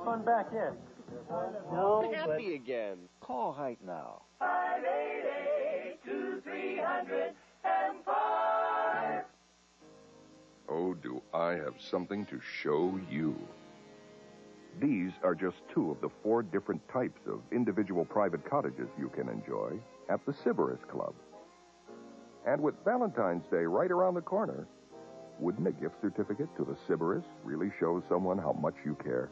fun back yet. No, happy again. Call Height now. 588-2300-5. Oh, do I have something to show you. These are just two of the 4 different types of individual private cottages you can enjoy at the Sybaris Club. And with Valentine's Day right around the corner, wouldn't a gift certificate to the Sybaris really show someone how much you care?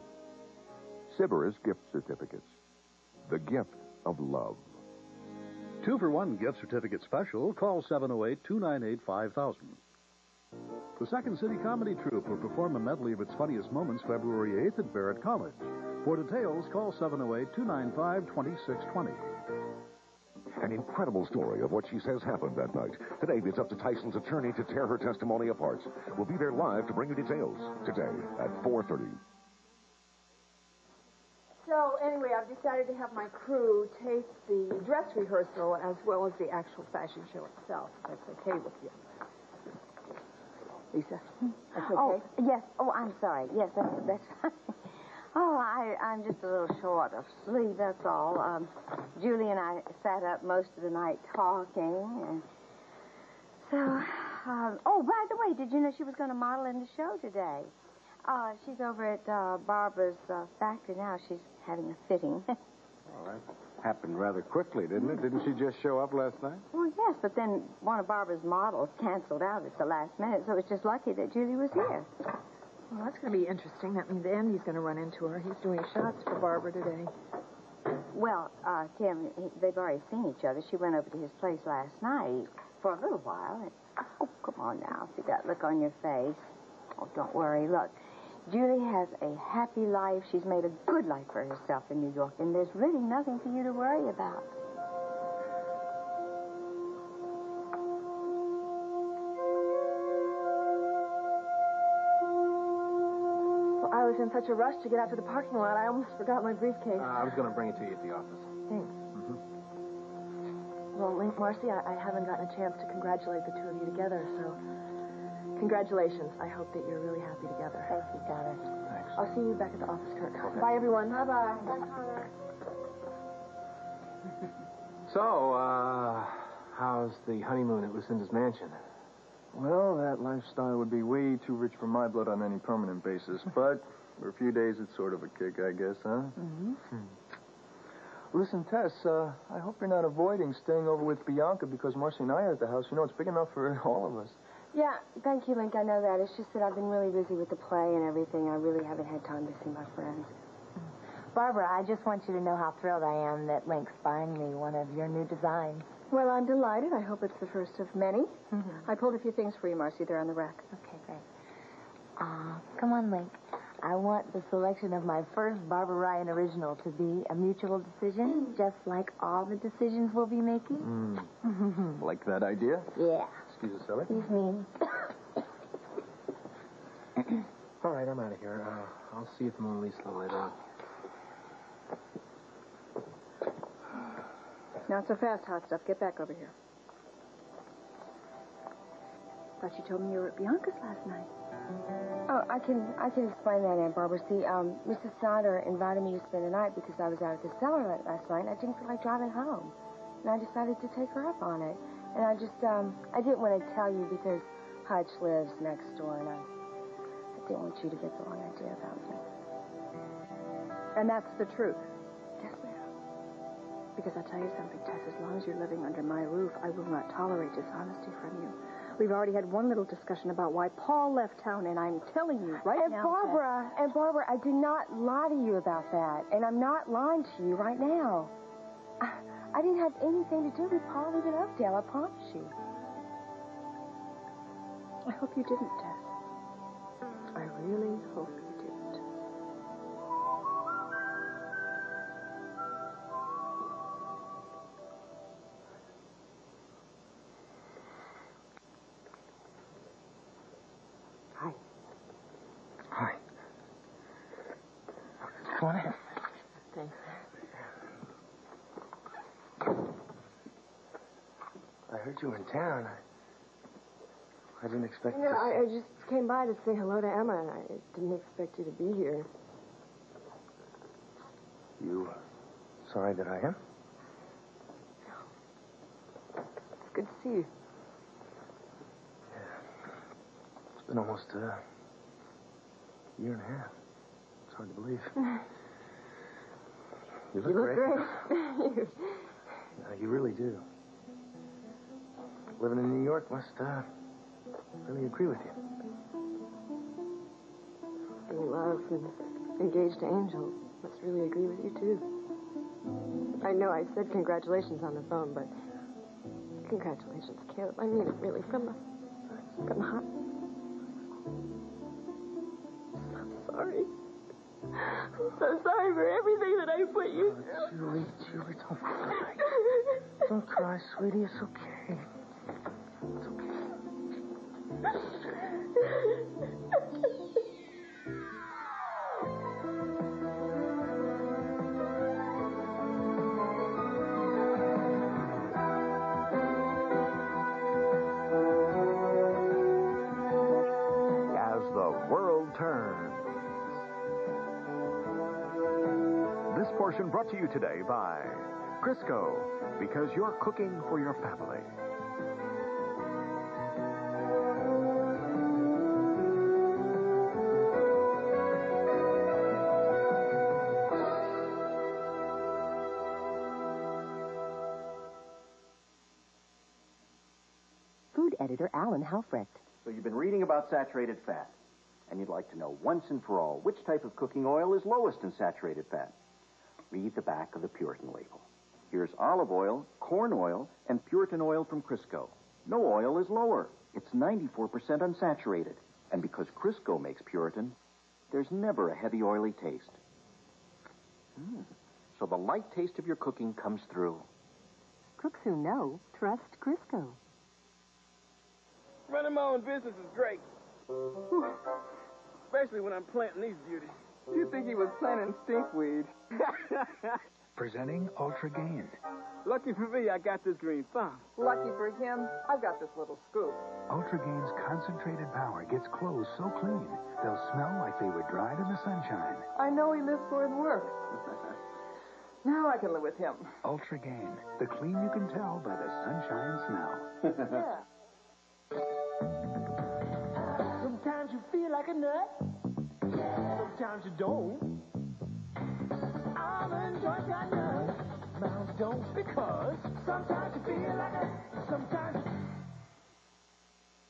Sybaris gift certificates. The gift of love. 2-for-1 gift certificate special. Call 708-298-5000. The Second City Comedy Troupe will perform a medley of its funniest moments February 8th at Barrett College. For details, call 708-295-2620. An incredible story of what she says happened that night. Today, it's up to Tyson's attorney to tear her testimony apart. We'll be there live to bring you details. Today at 4:30. So, anyway, I've decided to have my crew tape the dress rehearsal as well as the actual fashion show itself, if that's okay with you. Lisa, that's okay? Oh, yes. Oh, I'm sorry. Yes, that's fine. Oh, I'm just a little short of sleep, that's all. Julie and I sat up most of the night talking. And so, oh, by the way, did you know she was going to model in the show today? She's over at Barbara's factory now. She's having a fitting. All right. Happened rather quickly, didn't it? Didn't she just show up last night? Well, yes, but then one of Barbara's models canceled out at the last minute, so it's just lucky that Julie was here. Well, that's going to be interesting. That means Andy's going to run into her. He's doing shots for Barbara today. Well, Tim, they've already seen each other. She went over to his place last night for a little while. And, oh, come on now. See that look on your face? Oh, don't worry. Look, Julie has a happy life. She's made a good life for herself in New York, and there's really nothing for you to worry about. Well, I was in such a rush to get out to the parking lot, I almost forgot my briefcase. I was going to bring it to you at the office. Thanks. Well, Link, Marcy, I haven't gotten a chance to congratulate the two of you together, so congratulations. I hope that you're really happy together. Thank you, Donna. Thanks. I'll see you back at the office, Kurt. Okay. Bye, everyone. Bye-bye. Bye, Connor. So, how's the honeymoon at Lucinda's mansion? Well, that lifestyle would be way too rich for my blood on any permanent basis. But for a few days, it's sort of a kick, I guess, huh? Mm-hmm. Listen, Tess, I hope you're not avoiding staying over with Bianca because Marcy and I are at the house. You know, it's big enough for all of us. Yeah, thank you, Link. I know that. It's just that I've been really busy with the play and everything. I really haven't had time to see my friends. Barbara, I just want you to know how thrilled I am that Link's buying me one of your new designs. Well, I'm delighted. I hope it's the first of many. I pulled a few things for you, Marcy. They're on the rack. Okay, great. Come on, Link. I want the selection of my first Barbara Ryan original to be a mutual decision, just like all the decisions we'll be making. Like that idea? Yeah. Excuse us, Ellie. Excuse me. All right, I'm out of here. I'll see you at the Mona Lisa later on. Not so fast, hot stuff. Get back over here. Thought you told me you were at Bianca's last night. Oh, I can explain that, Aunt Barbara. See, Mrs. Snyder invited me to spend the night because I was out at the cellar last night, and I didn't feel like driving home. And I decided to take her up on it. And I just, I didn't want to tell you because Hutch lives next door, and I didn't want you to get the wrong idea about me. And that's the truth. Yes, ma'am. Because I'll tell you something, Tess, as long as you're living under my roof, I will not tolerate dishonesty from you. We've already had one little discussion about why Paul left town, and I'm telling you right now, And Barbara, I did not lie to you about that, and I'm not lying to you right now. I didn't have anything to do with Paul leaving Oakdale, I promise you. I hope you didn't, Tess. I really hope you didn't. Hi. Hi. Come on in. Thanks. I heard you were in town. I didn't expect You know, I just came by to say hello to Emma, and I didn't expect you to be here. sorry that I am. It's good to see you. It's been almost a year and a half. It's hard to believe. You look great. No, you really do. Living in New York must really agree with you. Being loved and engaged to Angel must really agree with you, too. I know I said congratulations on the phone, but congratulations, Caleb. I mean it really from the heart. I'm sorry. I'm so sorry for everything that I put you through. Julie, don't cry. Don't cry, sweetie. It's okay. It's okay. As the world turns. This portion brought to you today by Crisco, because you're cooking for your family. Food editor Alan Halfrecht. So you've been reading about saturated fat, and you'd like to know once and for all which type of cooking oil is lowest in saturated fat. Read the back of the Puritan label. Here's olive oil, corn oil, and Puritan oil from Crisco. No oil is lower. It's 94% unsaturated. And because Crisco makes Puritan, there's never a heavy, oily taste. So the light taste of your cooking comes through. Cooks who know trust Crisco. Running my own business is great. Especially when I'm planting these beauties. You'd think he was planting stinkweed. Presenting Ultra Gain. Lucky for me, I got this green thumb. Lucky for him, I've got this little scoop. Ultra Gain's concentrated power gets clothes so clean, they'll smell like they were dried in the sunshine. I know he lives for his work. Now I can live with him. Ultra Gain, the clean you can tell by the sunshine smell. Yeah. Sometimes you feel like a nut. Sometimes you don't. Almond joys got nuts. Mounds don't, because sometimes you feel like a... Sometimes you...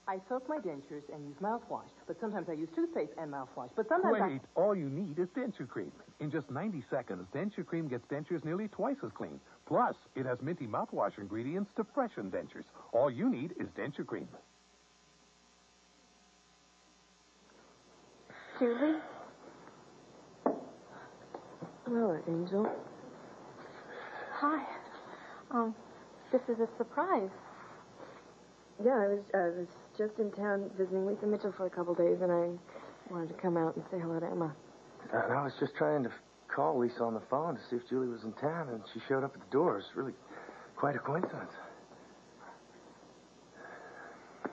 I soak my dentures and use mouthwash, but sometimes I use toothpaste and mouthwash. But sometimes Wait, all you need is denture cream. In just 90 seconds, denture cream gets dentures nearly twice as clean. Plus, it has minty mouthwash ingredients to freshen dentures. All you need is denture cream. Julie? Hello, Angel. Hi. This is a surprise. Yeah, I was just in town visiting Lisa Mitchell for a couple days, and I wanted to come out and say hello to Emma. And I was just trying to call Lisa on the phone to see if Julie was in town, and she showed up at the door. It's really quite a coincidence.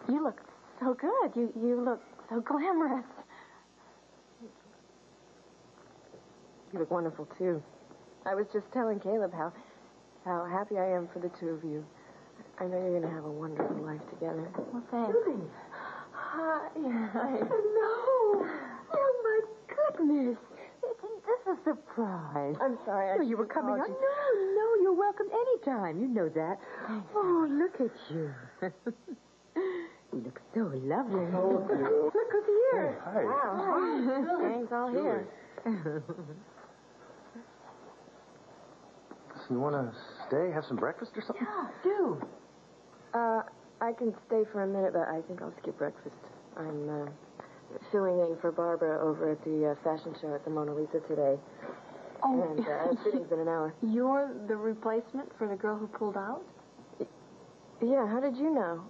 You look so good. You look so glamorous. You look wonderful, too. I was just telling Caleb how happy I am for the two of you. I know you're going to have a wonderful life together. Well, thanks. Julie. Hi. Hello. Oh, my goodness. This is a surprise. I'm sorry. You were coming up? No, you're welcome anytime. You know that. Oh, look at you. You look so lovely. Oh, dear. Look who's here. Hey, hi. Wow. Gang's all here. So you want to stay, have some breakfast or something? Yeah, do. I can stay for a minute, but I think I'll skip breakfast. I'm filling in for Barbara over at the fashion show at the Mona Lisa today. Oh. And fitting's in an hour. You're the replacement for the girl who pulled out? Yeah, how did you know?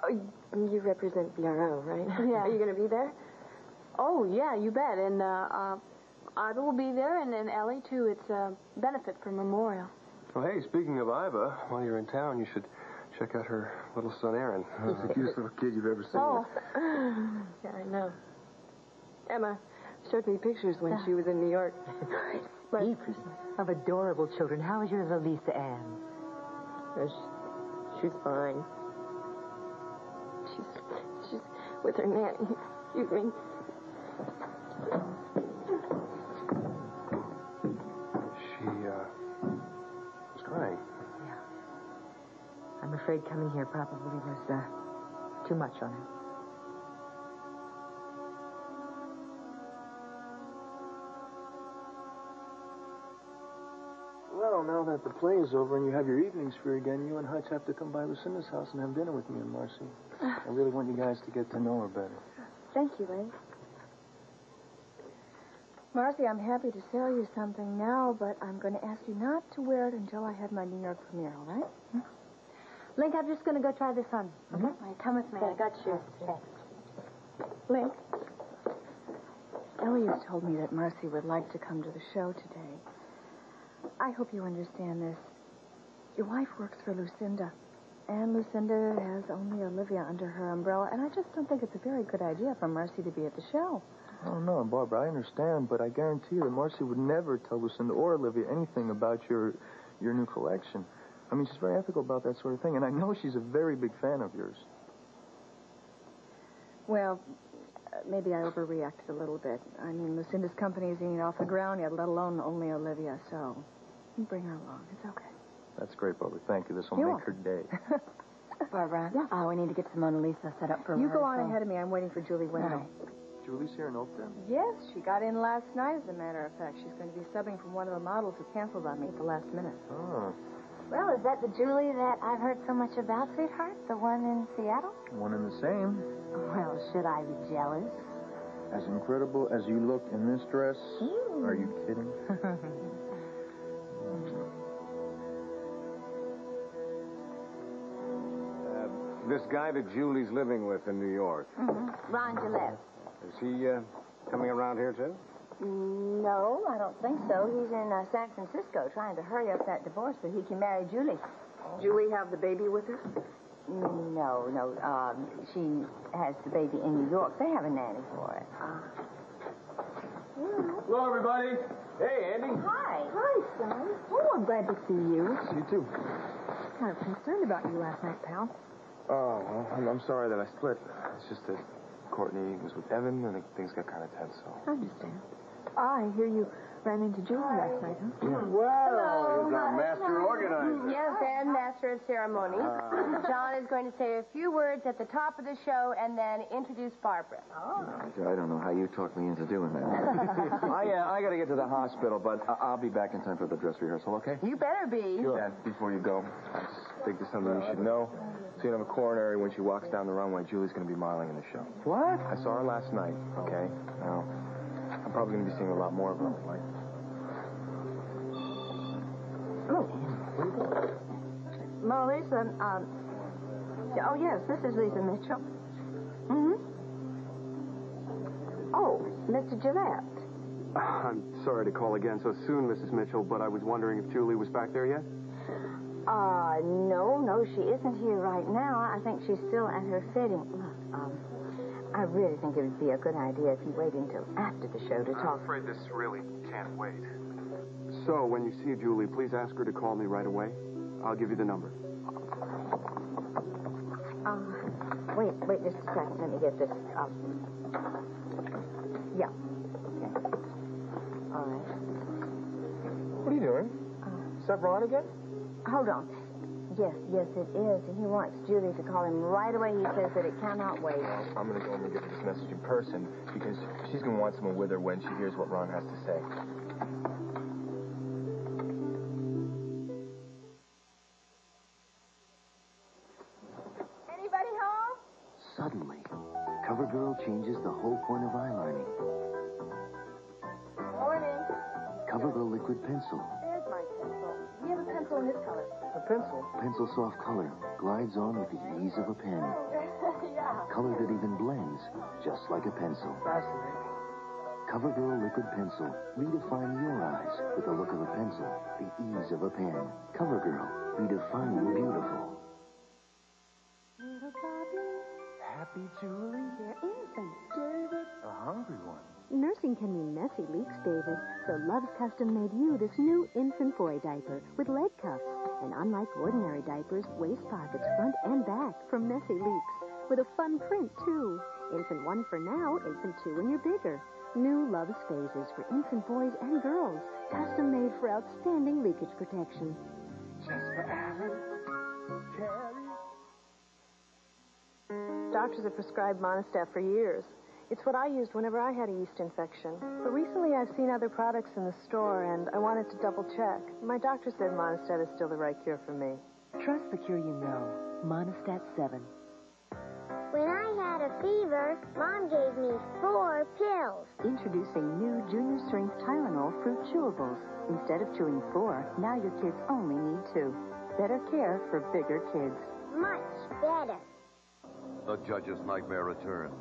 You represent BRO, right? Yeah. Are you going to be there? Oh, yeah, you bet. And Iva will be there, and Ellie, too. It's a benefit for Memorial. Well, hey, speaking of Iva, while you're in town, you should check out her little son, Aaron. He's the cutest little kid you've ever seen. Oh. Yeah, I know. Emma showed me pictures when she was in New York. Merry Christmas. Of adorable children, how is your little Lisa Ann? She's fine. She's with her nanny. Excuse me. She, was crying. Yeah. I'm afraid coming here probably was, too much on her. Well, now that the play is over and you have your evenings free again, you and Hutch have to come by Lucinda's house and have dinner with me and Marcy. I really want you guys to get to know her better. Thank you, Link. Marcy, I'm happy to sell you something now, but I'm going to ask you not to wear it until I have my New York premiere, all right? Link, I'm just going to go try this on. Okay? Come with me. I got you. Link, Ellie has told me that Marcy would like to come to the show today. I hope you understand this. Your wife works for Lucinda, and Lucinda has only Olivia under her umbrella, and I just don't think it's a very good idea for Marcy to be at the show. Oh, no, Barbara, I understand, but I guarantee you that Marcy would never tell Lucinda or Olivia anything about your new collection. I mean, she's very ethical about that sort of thing, and I know she's a very big fan of yours. Well, maybe I overreacted a little bit. I mean, Lucinda's company isn't even off the ground yet, let alone only Olivia, so you bring her along. It's okay. That's great, Barbara. Thank you. This will make her day. Barbara, we need to get the Mona Lisa set up for You rehearsal. go on ahead of me. I'm waiting for Julie Wendell. Julie's here in Oakdale? Yes, she got in last night, as a matter of fact. She's going to be subbing from one of the models who canceled on me at the last minute. Oh. Well, is that the Julie that I've heard so much about, sweetheart? The one in Seattle? One and the same. Well, should I be jealous? As incredible as you look in this dress. Are you kidding? This guy that Julie's living with in New York. Ron Gillette. Is he coming around here, too? No, I don't think so. He's in San Francisco trying to hurry up that divorce so he can marry Julie. Julie have the baby with her? No. She has the baby in New York. They have a nanny for it. Hello, everybody. Hey, Andy. Hi. Hi, son. Oh, I'm glad to see you. You too. Kind of concerned about you last night, pal. Oh, well, I'm sorry that I split. It's just that Courtney was with Evan, and things got kind of tense, so... I understand. I hear you ran into Julie last night, huh? Yeah. Well, he's our master organizer. Yes, and master of ceremony. John is going to say a few words at the top of the show and then introduce Barbara. I don't know how you talked me into doing that. I got to get to the hospital, but I'll be back in time for the dress rehearsal, okay? You better be. Sure. And before you go, I just think there's something you should know. Seeing on the coronary when she walks down the runway, Julie's going to be modeling in the show. What? I saw her last night, okay? Now, I'm probably going to be seeing a lot more of her. Like... Well, Lisa, oh, yes, this is Lisa Mitchell. Oh, Mr. Gillette. I'm sorry to call again so soon, Mrs. Mitchell, but I was wondering if Julie was back there yet? No, she isn't here right now. I think she's still at her fitting. Look, I really think it would be a good idea if you wait until after the show to talk. I'm afraid this really can't wait. So, when you see Julie, please ask her to call me right away. I'll give you the number. Wait just a second. Let me get this. Yeah. Okay. All right. What are you doing? Is that Ron again? Hold on. Yes, it is. And he wants Julie to call him right away. He says that it cannot wait. Well, I'm going to go and give her this message in person because she's going to want someone with her when she hears what Ron has to say. Anybody home? Suddenly, CoverGirl changes the whole point of eyelining. Morning. CoverGirl liquid pencil. There's my pencil. Do you have a pencil in this color? A pencil? Pencil soft color glides on with the ease of a pen. Yeah. Color that even blends, just like a pencil. Fascinating. CoverGirl liquid pencil. Redefine your eyes with the look of a pencil, the ease of a pen. CoverGirl, redefining beautiful. Little Bobby. Happy Julie? There isn't. David. A hungry one. Nursing can mean messy leaks, David. So Love's Custom made you this new infant boy diaper with leg cuffs. And unlike ordinary diapers, waist pockets front and back for messy leaks. With a fun print, too. Infant 1 for now, infant 2 when you're bigger. New Love's Phases for infant boys and girls. Custom made for outstanding leakage protection. Just for Alan. Carrie. Doctors have prescribed Monistat for years. It's what I used whenever I had a yeast infection. But recently I've seen other products in the store, and I wanted to double check. My doctor said Monistat is still the right cure for me. Trust the cure you know. Monistat 7. When I had a fever, Mom gave me 4 pills. Introducing new junior strength Tylenol fruit chewables. Instead of chewing 4, now your kids only need 2. Better care for bigger kids. Much better. The judge's nightmare returns.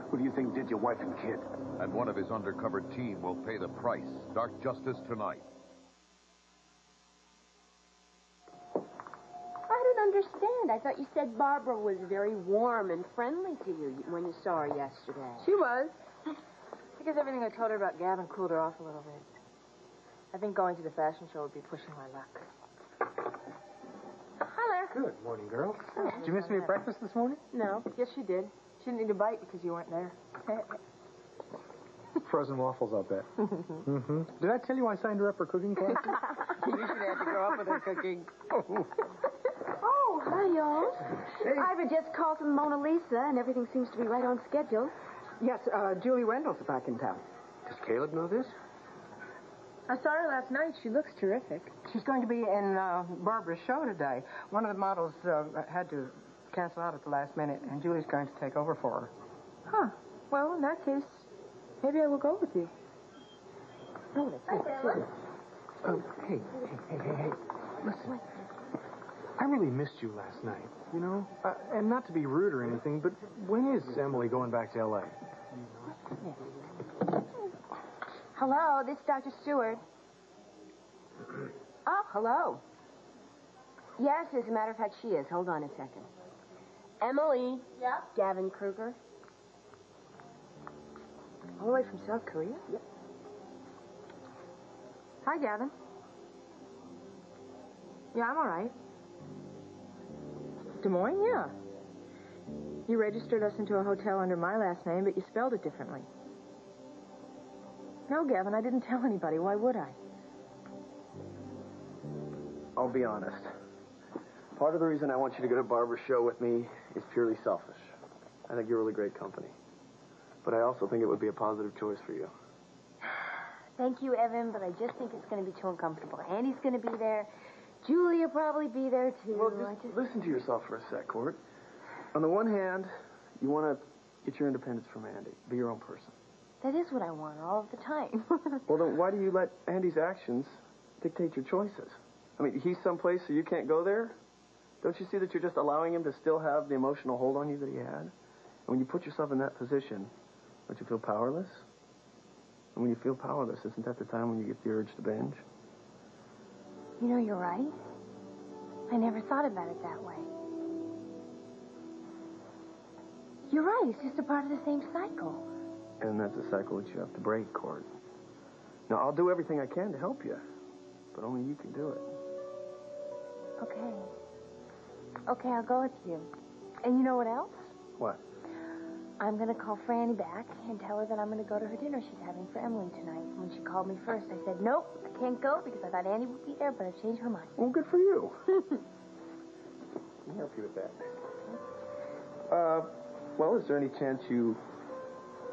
Who do you think did your wife and kid? And one of his undercover team will pay the price. Dark Justice tonight. I don't understand. I thought you said Barbara was very warm and friendly to you when you saw her yesterday. She was. I guess everything I told her about Gavin cooled her off a little bit. I think going to the fashion show would be pushing my luck. Hi there. Good morning, girls. Did you miss me at breakfast this morning? No. Yes, she did. She didn't need a bite because you weren't there. Frozen waffles, I'll bet. Mm-hmm. Did I tell you I signed her up for cooking classes? You should have to grow up with her cooking. Oh, hi, y'all. Ivor just called from Mona Lisa, and everything seems to be right on schedule. Yes, Julie Randall's back in town. Does Caleb know this? I saw her last night. She looks terrific. She's going to be in Barbara's show today. One of the models had to cancel out at the last minute, and Julie's going to take over for her. Huh. Well, in that case, maybe I will go with you. Oh, hey. Listen, I really missed you last night, you know? And not to be rude or anything, but when is Emily going back to L.A.? Hello, this is Dr. Stewart. Oh, hello. Yes, as a matter of fact, she is. Hold on a second. Emily. Yeah? Gavin Kruger. All the way from South Korea? Yep. Hi, Gavin. Yeah, I'm all right. Des Moines? Yeah. You registered us into a hotel under my last name, but you spelled it differently. No, Gavin, I didn't tell anybody. Why would I? I'll be honest. Part of the reason I want you to go to Barbara's show with me is purely selfish. I think you're really great company. But I also think it would be a positive choice for you. Thank you, Evan, but I just think it's going to be too uncomfortable. Andy's going to be there. Julie will probably be there, too. Well, just listen to yourself for a sec, Court. On the one hand, you want to get your independence from Andy. Be your own person. That is what I want all of the time. Well, then why do you let Andy's actions dictate your choices? I mean, he's someplace so you can't go there? Don't you see that you're just allowing him to still have the emotional hold on you that he had? And when you put yourself in that position, don't you feel powerless? And when you feel powerless, isn't that the time when you get the urge to binge? You know, you're right. I never thought about it that way. You're right. It's just a part of the same cycle. And that's a cycle that you have to break, Court. Now, I'll do everything I can to help you, but only you can do it. Okay. Okay, I'll go with you. And you know what else? What? I'm going to call Franny back and tell her that I'm going to go to her dinner she's having for Emily tonight. When she called me first, I said, nope, I can't go because I thought Andy would be there, but I've changed my mind. Well, good for you. Let me help you with that. Well, is there any chance you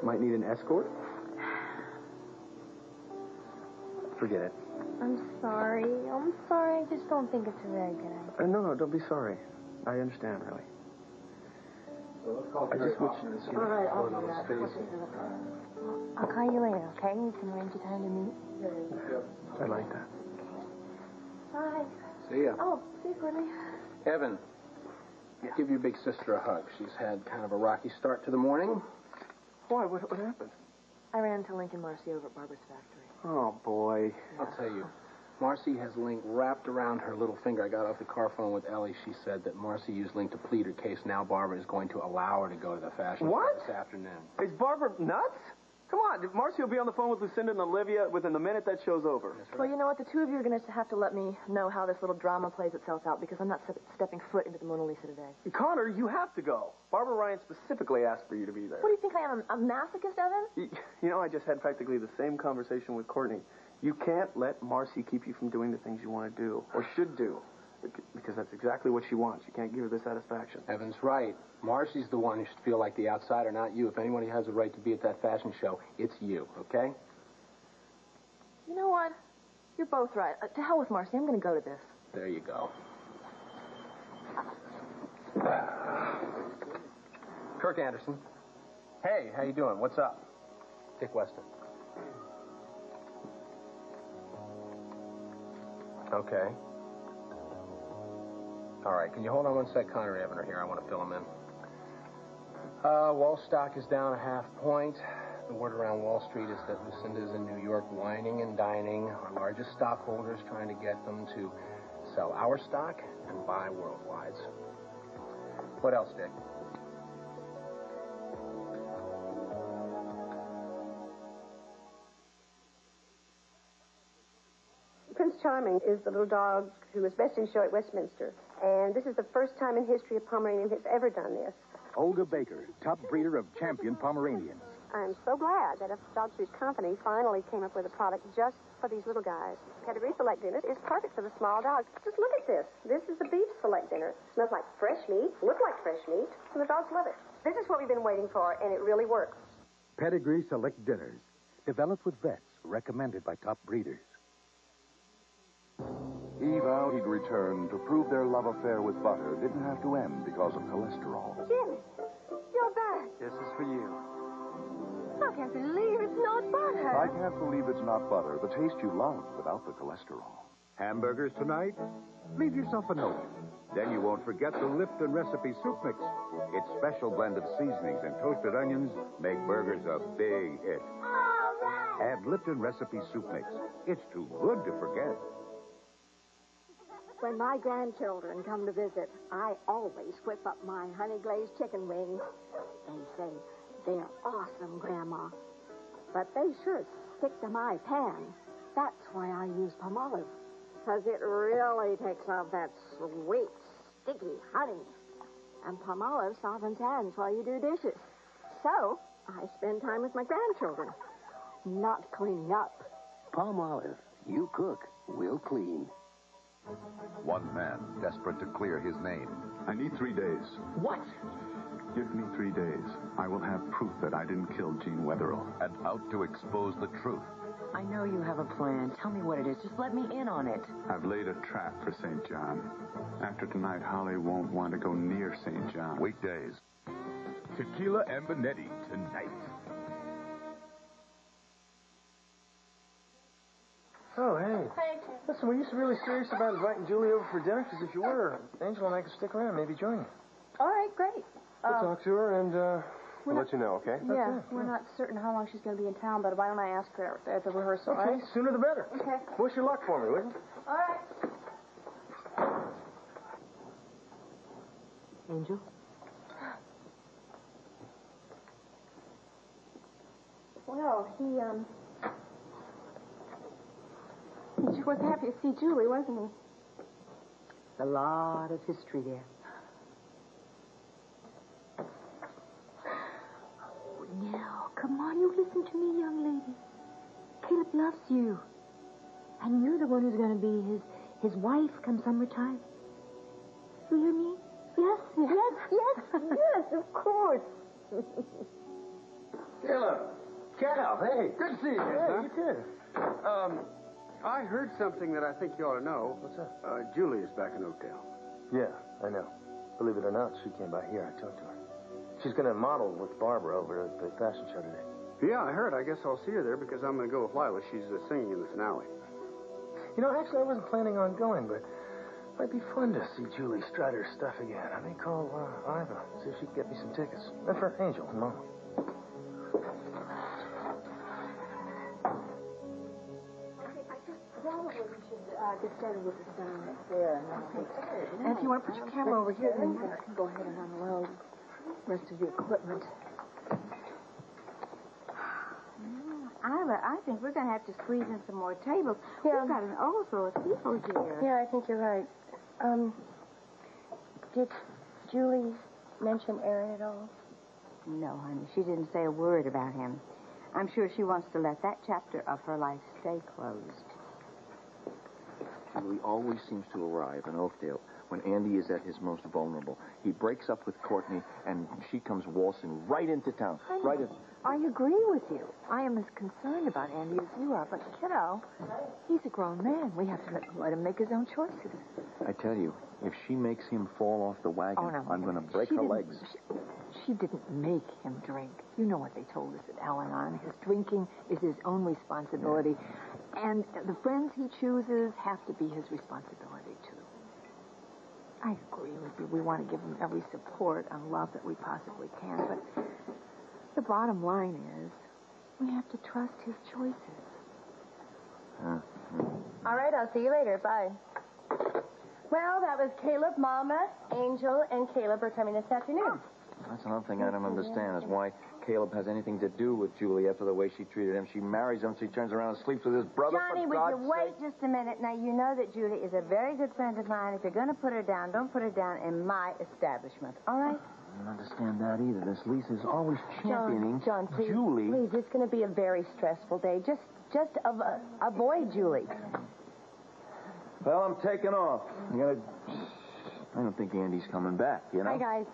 might need an escort? Forget it. I'm sorry. I just don't think it's a very good idea. No, don't be sorry. I understand, really. All right, I'll do that. I'll call you later, okay? We can arrange a time to meet. I like that. Bye. See ya. Oh, see you, Courtney. Evan, give your big sister a hug. She's had kind of a rocky start to the morning. Why? What happened? I ran into Lincoln Marcy over at Barbara's factory. Oh, boy. I'll tell you. Marcy has Link wrapped around her little finger. I got off the car phone with Ellie. She said that Marcy used Link to plead her case. Now Barbara is going to allow her to go to the fashion show this afternoon. Is Barbara nuts? Come on, Marcy will be on the phone with Lucinda and Olivia within the minute that show's over. Well, you know what? The two of you are going to have to let me know how this little drama plays itself out because I'm not stepping foot into the Mona Lisa today. Connor, you have to go. Barbara Ryan specifically asked for you to be there. What do you think I am, a masochist, Evan? You know, I just had practically the same conversation with Courtney. You can't let Marcy keep you from doing the things you want to do or should do because that's exactly what she wants. You can't give her the satisfaction. Evan's right. Marcy's the one who should feel like the outsider, not you. If anybody has a right to be at that fashion show, it's you, okay? You know what? You're both right. To hell with Marcy. I'm going to go to this. There you go. Kirk Anderson. Hey, how you doing? What's up? Dick Weston. Okay. All right, can you hold on one sec? Connor and Evan are here. I want to fill them in. Wall stock is down 0.5 point. The word around Wall Street is that Lucinda's in New York whining and dining our largest stockholders, trying to get them to sell our stock and buy Worldwide's. What else, Dick? Prince Charming is the little dog who was best in show at Westminster. And this is the first time in history a Pomeranian has ever done this. Olga Baker, top breeder of champion Pomeranians. I'm so glad that a dog food company finally came up with a product just for these little guys. Pedigree Select Dinner is perfect for the small dogs. Just look at this. This is the Beef Select Dinner. Smells like fresh meat, looks like fresh meat, and the dogs love it. This is what we've been waiting for, and it really works. Pedigree Select Dinners. Developed with vets. Recommended by top breeders. He vowed he'd return to prove their love affair with butter didn't have to end because of cholesterol. Jim, you're back. This is for you. I can't believe it's not butter. I can't believe it's not butter, the taste you love without the cholesterol. Hamburgers tonight? Leave yourself a note. Then you won't forget the Lipton Recipe Soup Mix. Its special blend of seasonings and toasted onions make burgers a big hit. All right. Add Lipton Recipe Soup Mix. It's too good to forget. When my grandchildren come to visit, I always whip up my honey glazed chicken wings. They say, they're awesome, Grandma. But they sure stick to my pan. That's why I use Palmolive. Because it really takes off that sweet, sticky honey. And Palmolive softens hands while you do dishes. So, I spend time with my grandchildren, not cleaning up. Palmolive. You cook, we'll clean. One man desperate to clear his name. I need 3 days. What? Give me 3 days. I will have proof that I didn't kill Gene Wetherill. And out to expose the truth. I know you have a plan. Tell me what it is. Just let me in on it. I've laid a trap for St. John. After tonight, Holly won't want to go near St. John. Weekdays. Tequila and Bonetti tonight. Oh, hey. Listen, were you really serious about inviting Julie over for dinner? Because if you were, Angela and I could stick around, maybe join you. All right, great. We'll talk to her and we'll let you know, okay? Yeah, we're not certain how long she's going to be in town, but why don't I ask her at the rehearsal, Okay, right? sooner the better. Okay. Wish your luck for me, will you? All right. Angel? Well, he was happy to see Julie, wasn't he? A lot of history there. Oh, now, come on, you listen to me, young lady. Caleb loves you. And you're the one who's going to be his wife come summertime. You hear me? Yes, of course. Caleb. Cal, hey, good to see you. Hey, you too. I heard something that I think you ought to know. What's that? Julie is back in Oakdale. Yeah, I know. Believe it or not, she came by here. I talked to her. She's going to model with Barbara over at the fashion show today. Yeah, I heard. I guess I'll see her there because I'm going to go with Lila. She's singing in the finale. You know, actually, I wasn't planning on going, but it might be fun to see Julie strut her stuff again. I may call Iva, see if she can get me some tickets. And for Angel and Mom. Get started with the sound right there. And if you want to put your camera over here, then you can go ahead and unload the rest of the equipment. Ira, I think we're going to have to squeeze in some more tables. We've got an overflow of people here. Yeah, I think you're right. Did Julie mention Aaron at all? No, honey, she didn't say a word about him. I'm sure she wants to let that chapter of her life stay closed. Julie always seems to arrive in Oakdale when Andy is at his most vulnerable. He breaks up with Courtney, and she comes waltzing right into town. Right in... I agree with you. I am as concerned about Andy as you are, but, kiddo, he's a grown man. We have to let him make his own choices. I tell you, if she makes him fall off the wagon, I'm going to break her legs. She didn't make him drink. You know what they told us at Al-Anon. His drinking is his own responsibility. And the friends he chooses have to be his responsibility, too. I agree with you. We want to give him every support and love that we possibly can. But the bottom line is we have to trust his choices. All right, I'll see you later. Bye. Well, that was Caleb, Mama, Angel, and Caleb are coming this afternoon. That's another thing I don't understand is why Caleb has anything to do with Julie after the way she treated him. She marries him, she turns around and sleeps with his brother. Johnny, would you wait just a minute? Now, you know that Julie is a very good friend of mine. If you're going to put her down, don't put her down in my establishment, all right? I don't understand that either. This Lisa's always championing John, please, Julie. Please, it's going to be a very stressful day. Just avoid Julie. Well, I'm taking off. I don't think Andy's coming back, you know? Hi, guys.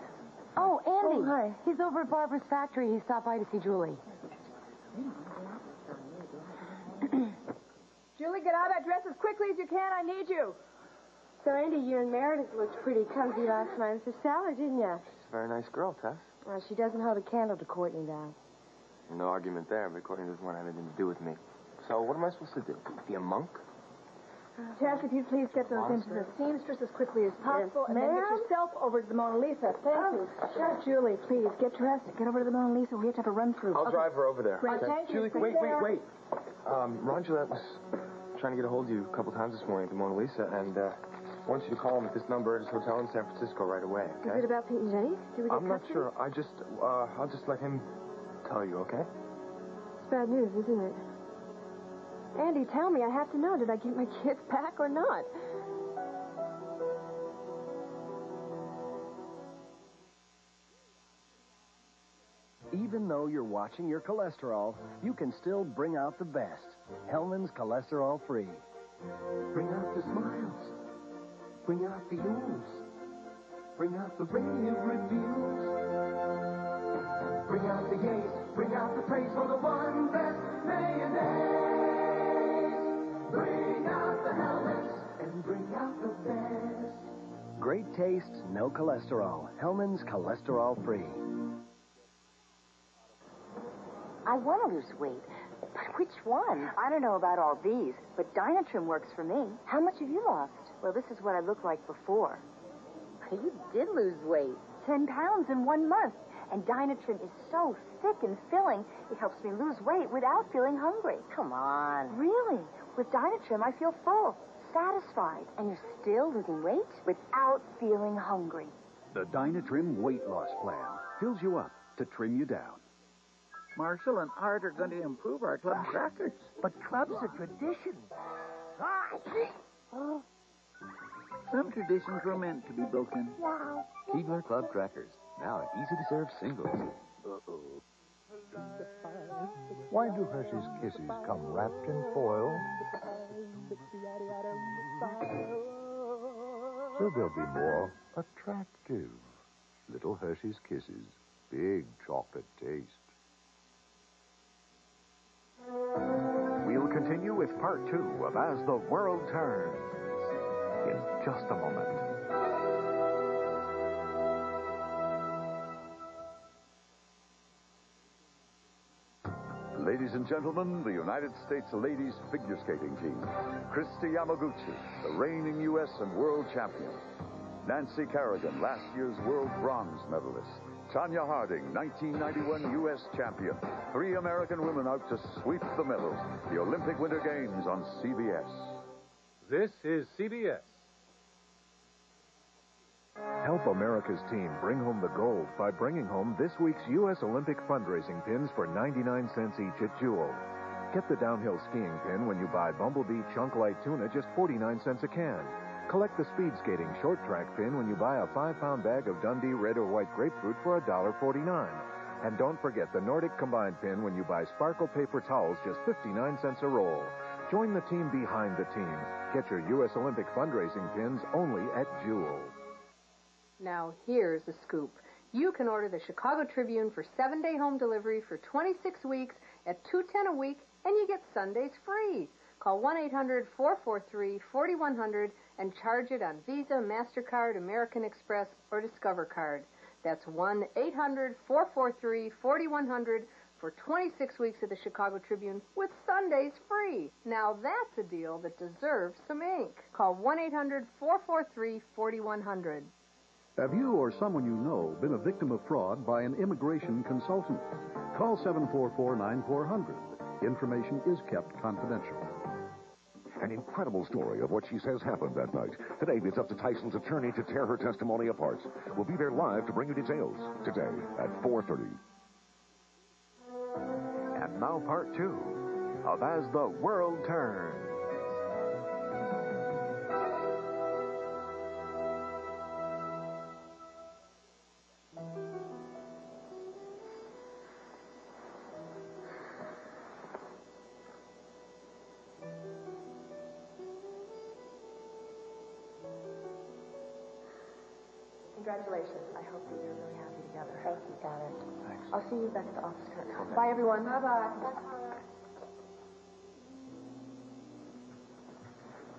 Oh, Andy. Oh, hi. He's over at Barbara's factory. He stopped by to see Julie. Julie, get out of that dress as quickly as you can. I need you. So, Andy, you and Meredith looked pretty cozy last night for Sally, didn't you? She's a very nice girl, Tess. Well, she doesn't hold a candle to Courtney, though. No argument there, but Courtney doesn't want anything to do with me. So what am I supposed to do? Be a monk? Tess, if you'd please get those into the seamstress as quickly as possible, and then get yourself over to the Mona Lisa. Thank you. Sure. Julie, please, get dressed. Get over to the Mona Lisa. We have to have a run-through. I'll drive her over there. Great. Thank you. Julie, wait. Ron Gillette was trying to get a hold of you a couple times this morning at the Mona Lisa, and wants you to call him at this number at his hotel in San Francisco right away, okay? Is it about Pete and Jenny? I'm not sure. I'll just let him tell you, okay? It's bad news, isn't it? Andy, tell me. I have to know. Did I get my kids back or not? Even though you're watching your cholesterol, you can still bring out the best. Hellman's Cholesterol Free. Bring out the smiles. Bring out the oohs. Bring out the ray of reviews. Bring out the yays. Bring out the praise for the one best mayonnaise. Bring out the Hellmann's and bring out the best. Great taste, no cholesterol. Hellman's Cholesterol Free. I want to lose weight, but which one? I don't know about all these, but Dynatrim works for me. How much have you lost? Well, this is what I looked like before. You did lose weight. 10 pounds in 1 month. And Dynatrim is so thick and filling, it helps me lose weight without feeling hungry. Come on. Really? With Dynatrim, I feel full, satisfied. And you're still losing weight without feeling hungry. The Dynatrim Weight Loss Plan fills you up to trim you down. Marshall and Art are going to improve our club crackers. But club's a tradition. Some traditions were meant to be broken. Keebler Club Crackers. Now an easy-to-serve single. Why do Hershey's Kisses come wrapped in foil? So they'll be more attractive. Little Hershey's Kisses. Big chocolate taste. We'll continue with part 2 of As the World Turns in just a moment. Ladies and gentlemen, the United States ladies figure skating team. Christy Yamaguchi, the reigning U.S. and world champion. Nancy Kerrigan, last year's world bronze medalist. Tanya Harding, 1991 U.S. champion. 3 American women out to sweep the medals. The Olympic Winter Games on CBS. This is CBS. Help America's team bring home the gold by bringing home this week's U.S. Olympic fundraising pins for 99 cents each at Jewel. Get the downhill skiing pin when you buy Bumblebee Chunk Light Tuna, just 49 cents a can. Collect the speed skating short track pin when you buy a 5-pound bag of Dundee red or white grapefruit for $1.49. And don't forget the Nordic Combined pin when you buy Sparkle paper towels, just 59 cents a roll. Join the team behind the team. Get your U.S. Olympic fundraising pins only at Jewel. Now here's the scoop. You can order the Chicago Tribune for 7-day home delivery for 26 weeks at $2.10 a week, and you get Sundays free. Call 1-800-443-4100 and charge it on Visa, MasterCard, American Express, or Discover Card. That's 1-800-443-4100 for 26 weeks of the Chicago Tribune with Sundays free. Now that's a deal that deserves some ink. Call 1-800-443-4100. Have you or someone you know been a victim of fraud by an immigration consultant? Call 744-9400. Information is kept confidential. An incredible story of what she says happened that night. Today, it's up to Tyson's attorney to tear her testimony apart. We'll be there live to bring you details. Today at 4:30. And now part 2 of As the World Turns. Congratulations. I hope that you're really happy together. Thank you, darling. Thanks. I'll see you back at the office currently. Bye, everyone. Bye-bye.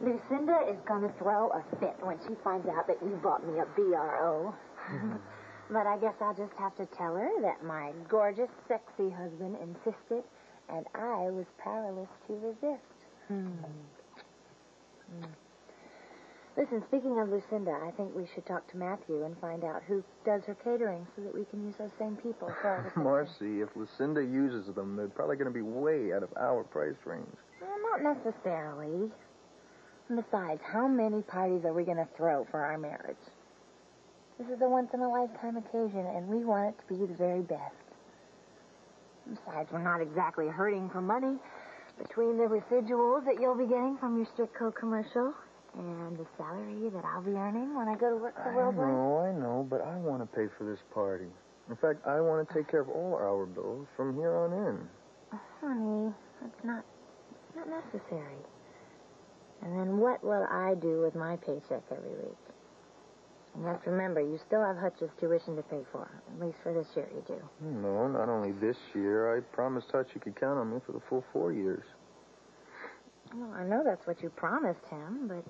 Lucinda is going to throw a fit when she finds out that you bought me a BRO. But I guess I'll just have to tell her that my gorgeous, sexy husband insisted, and I was powerless to resist. Listen, speaking of Lucinda, I think we should talk to Matthew and find out who does her catering so that we can use those same people for our Marcy, if Lucinda uses them, they're probably going to be way out of our price range. Well, not necessarily. And besides, how many parties are we going to throw for our marriage? This is a once-in-a-lifetime occasion, and we want it to be the very best. Besides, we're not exactly hurting for money. Between the residuals that you'll be getting from your Strict commercial and the salary that I'll be earning when I go to work for Worldwide. I know, but I want to pay for this party. In fact, I want to take care of all our bills from here on in. Honey, it's not necessary. And then what will I do with my paycheck every week? And you have to remember, you still have Hutch's tuition to pay for. At least for this year you do. No, not only this year. I promised Hutch you could count on me for the full 4 years. Well, I know that's what you promised him, but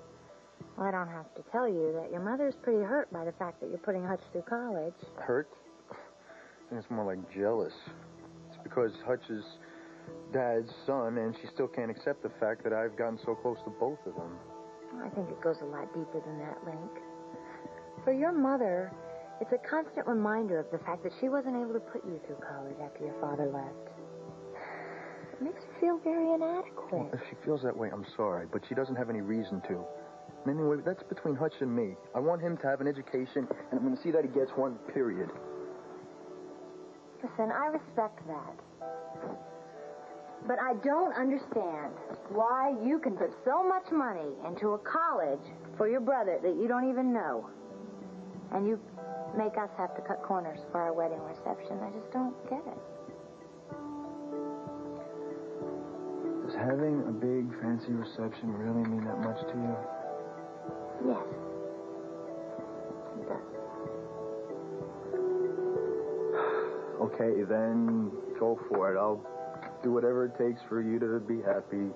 I don't have to tell you that your mother's pretty hurt by the fact that you're putting Hutch through college. Hurt? I think it's more like jealous. It's because Hutch is Dad's son, and she still can't accept the fact that I've gotten so close to both of them. I think it goes a lot deeper than that, Link. For your mother, it's a constant reminder of the fact that she wasn't able to put you through college after your father left. It makes her feel very inadequate. Well, if she feels that way, I'm sorry, but she doesn't have any reason to. Anyway, that's between Hutch and me. I want him to have an education, and I'm going to see that he gets one, period. Listen, I respect that. But I don't understand why you can put so much money into a college for your brother that you don't even know. And you make us have to cut corners for our wedding reception. I just don't get it. Does having a big, fancy reception really mean that much to you? Yes. It does. Okay, then go for it. I'll do whatever it takes for you to be happy.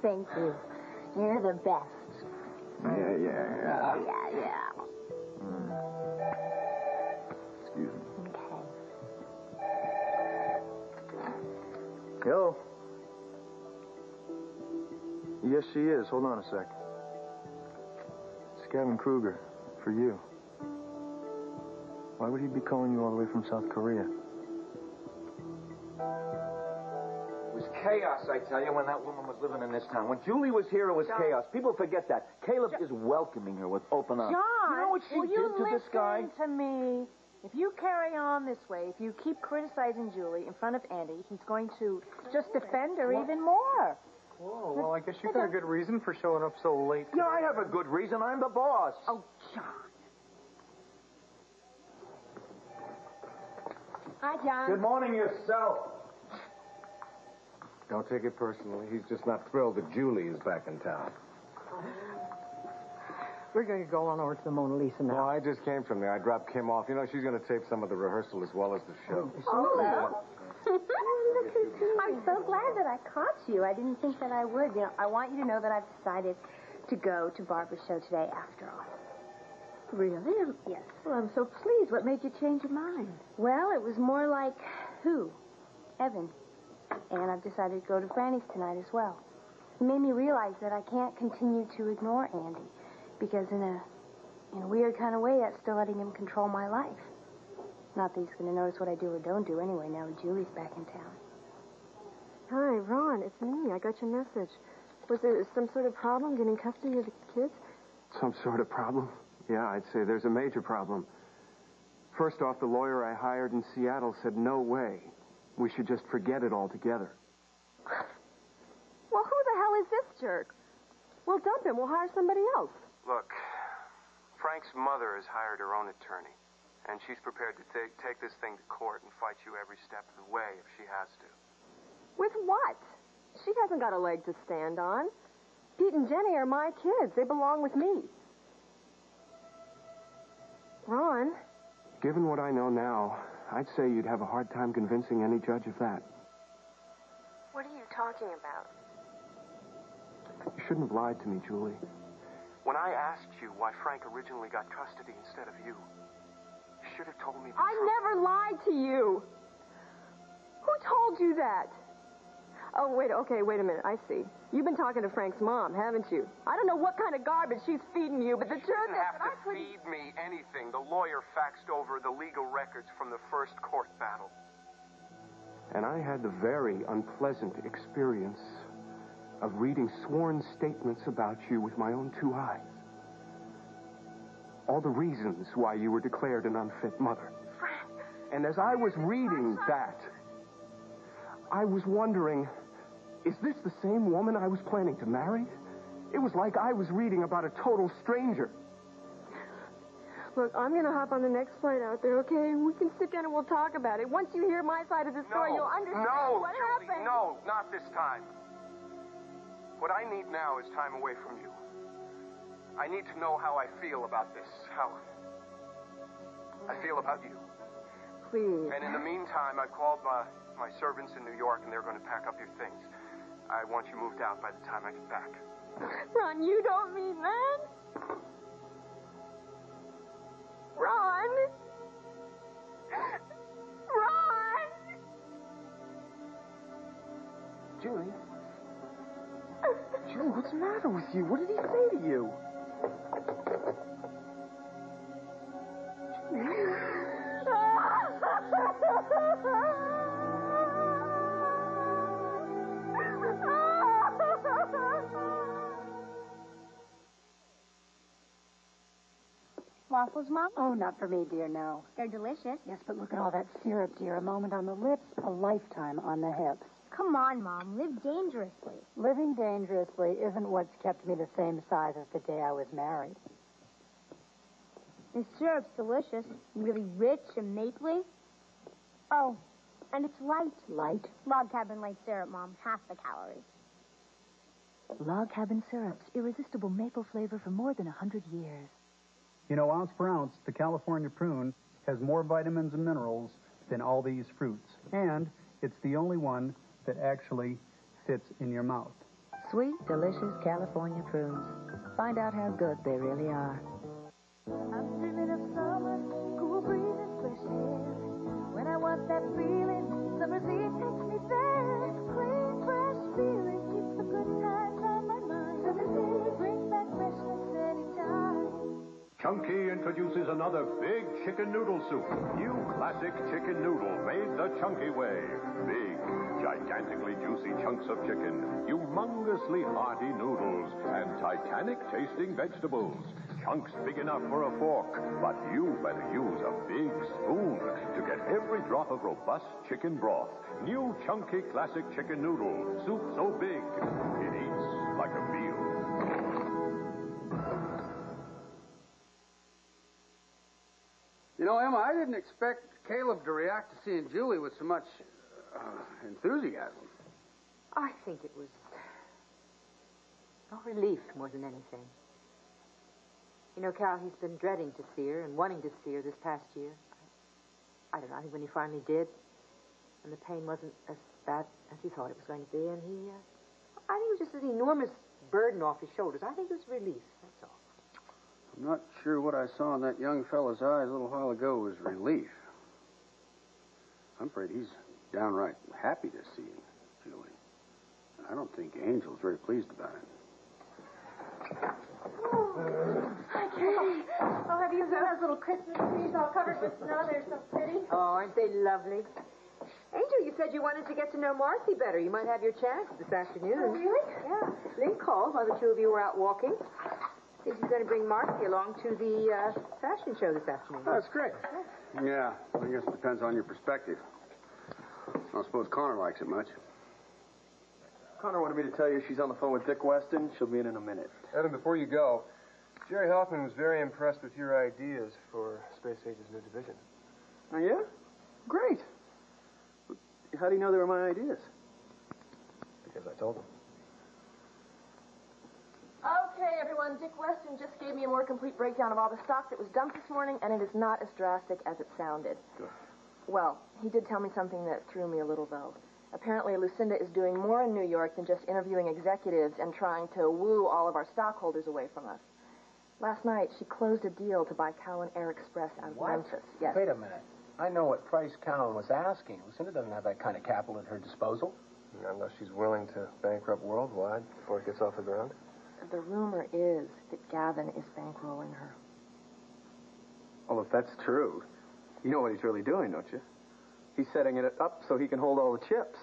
Thank you. You're the best. Yeah. Excuse me. Okay. Hello? Yes, she is. Hold on a sec. It's Gavin Kruger. For you. Why would he be calling you all the way from South Korea? It was chaos, I tell you, when that woman was living in this town. When Julie was here, it was chaos. People forget that. Caleb is welcoming her with open arms. John, you know what she did to this guy? To me. If you carry on this way, if you keep criticizing Julie in front of Andy, he's going to just defend her even more. Whoa, well, I guess you got a good reason for showing up so late. Yeah, I have a good reason. I'm the boss. Oh, John. Hi, John. Good morning yourself. Don't take it personally. He's just not thrilled that Julie is back in town. We're going to go on over to the Mona Lisa now. Well, I just came from there. I dropped Kim off. You know, she's going to tape some of the rehearsal as well as the show. Oh, I'm so glad that I caught you. I didn't think that I would. You know, I want you to know that I've decided to go to Barbara's show today after all. Really? Yes. Well, I'm so pleased. What made you change your mind? Well, it was more like who? Evan. And I've decided to go to Franny's tonight as well. It made me realize that I can't continue to ignore Andy. Because in a weird kind of way, that's still letting him control my life. Not that he's going to notice what I do or don't do anyway now that Julie's back in town. Hi, Ron. It's me. I got your message. Was there some sort of problem getting custody of the kids? Some sort of problem? Yeah, I'd say there's a major problem. First off, the lawyer I hired in Seattle said no way. We should just forget it altogether. Well, who the hell is this jerk? We'll dump him. We'll hire somebody else. Look, Frank's mother has hired her own attorney, and she's prepared to take this thing to court and fight you every step of the way if she has to. With what? She hasn't got a leg to stand on. Pete and Jenny are my kids. They belong with me. Ron? Given what I know now, I'd say you'd have a hard time convincing any judge of that. What are you talking about? You shouldn't have lied to me, Julie. When I asked you why Frank originally got custody instead of you, you should have told me the I truth. never lied to you. Who told you that? Oh, wait a minute. I see. You've been talking to Frank's mom, haven't you? I don't know what kind of garbage she's feeding you, but the truth is that I couldn't... feed me anything. The lawyer faxed over the legal records from the first court battle. And I had the very unpleasant experience of reading sworn statements about you with my own two eyes. All the reasons why you were declared an unfit mother. And as I was reading that, I was wondering, is this the same woman I was planning to marry? It was like I was reading about a total stranger. Look, I'm going to hop on the next flight out there, okay? We can sit down and we'll talk about it. Once you hear my side of the story, you'll understand what Julie, happened. No, not this time. What I need now is time away from you. I need to know how I feel about this, how I feel about you. Please. And in the meantime, I've called my servants in New York, and they're going to pack up your things. I want you moved out by the time I get back. Ron, you don't mean that. Ron! Ron! Julie? Julie, what's the matter with you? What did he say to you? Waffles, Mom? Oh, not for me, dear, no. They're delicious. Yes, but look at all that syrup, dear. A moment on the lips, a lifetime on the hips. Come on, Mom. Live dangerously. Living dangerously isn't what's kept me the same size as the day I was married. The syrup's delicious. Really rich and mapley. Oh, and it's light. Light? Log Cabin Light syrup, Mom. Half the calories. Log Cabin Syrup's irresistible maple flavor for more than 100 years. You know, ounce per ounce, the California prune has more vitamins and minerals than all these fruits. And it's the only one that actually fits in your mouth. Sweet, delicious California prunes. Find out how good they really are. I'm dreaming of summer, cool breezes, fresh air. When I want that feeling, summer's eve takes me there. Clean, fresh feeling keeps the good times on my mind. Summer's eve brings back freshness anytime. Chunky introduces another big chicken noodle soup. New classic chicken noodle made the Chunky way. Big, gigantic. gigantically juicy chunks of chicken, humongously hearty noodles, and titanic-tasting vegetables. Chunks big enough for a fork, but you better use a big spoon to get every drop of robust chicken broth. New chunky classic chicken noodle. Soup so big, it eats like a meal. You know, Emma, I didn't expect Caleb to react to seeing Julie with so much enthusiasm. I think it was a relief more than anything. You know, Cal, he's been dreading to see her and wanting to see her this past year. I don't know, I think when he finally did, and the pain wasn't as bad as he thought it was going to be, and I think it was just an enormous burden off his shoulders. I think it was relief, that's all. I'm not sure what I saw in that young fella's eyes a little while ago was relief. I'm afraid he's downright happy to see Julie. I don't think Angel's very pleased about it. Hi, Katie. Oh, have you seen those little Christmas trees all covered with snow? They're so pretty. Oh, aren't they lovely? Angel, you said you wanted to get to know Marcy better. You might have your chance this afternoon. Oh, really? Yeah. Lynn called while the two of you were out walking. Said she's going to bring Marcy along to the fashion show this afternoon. Oh, that's great. Yeah, I guess it depends on your perspective. I don't suppose Connor likes it much. Connor wanted me to tell you she's on the phone with Dick Weston. She'll be in a minute. Adam, before you go, Jerry Hoffman was very impressed with your ideas for Space Age's new division. Oh, yeah? Great. How do you know they were my ideas? Because I told him. Okay, everyone, Dick Weston just gave me a more complete breakdown of all the stock that was dumped this morning, and it is not as drastic as it sounded. Good. Well, he did tell me something that threw me a little, though. Apparently, Lucinda is doing more in New York than just interviewing executives and trying to woo all of our stockholders away from us. Last night, she closed a deal to buy Cowan Air Express out of Memphis. Yes. Wait a minute. I know what price Cowan was asking. Lucinda doesn't have that kind of capital at her disposal. Yeah, unless she's willing to bankrupt Worldwide before it gets off the ground. The rumor is that Gavin is bankrolling her. Well, if that's true, you know what he's really doing, don't you? He's setting it up so he can hold all the chips.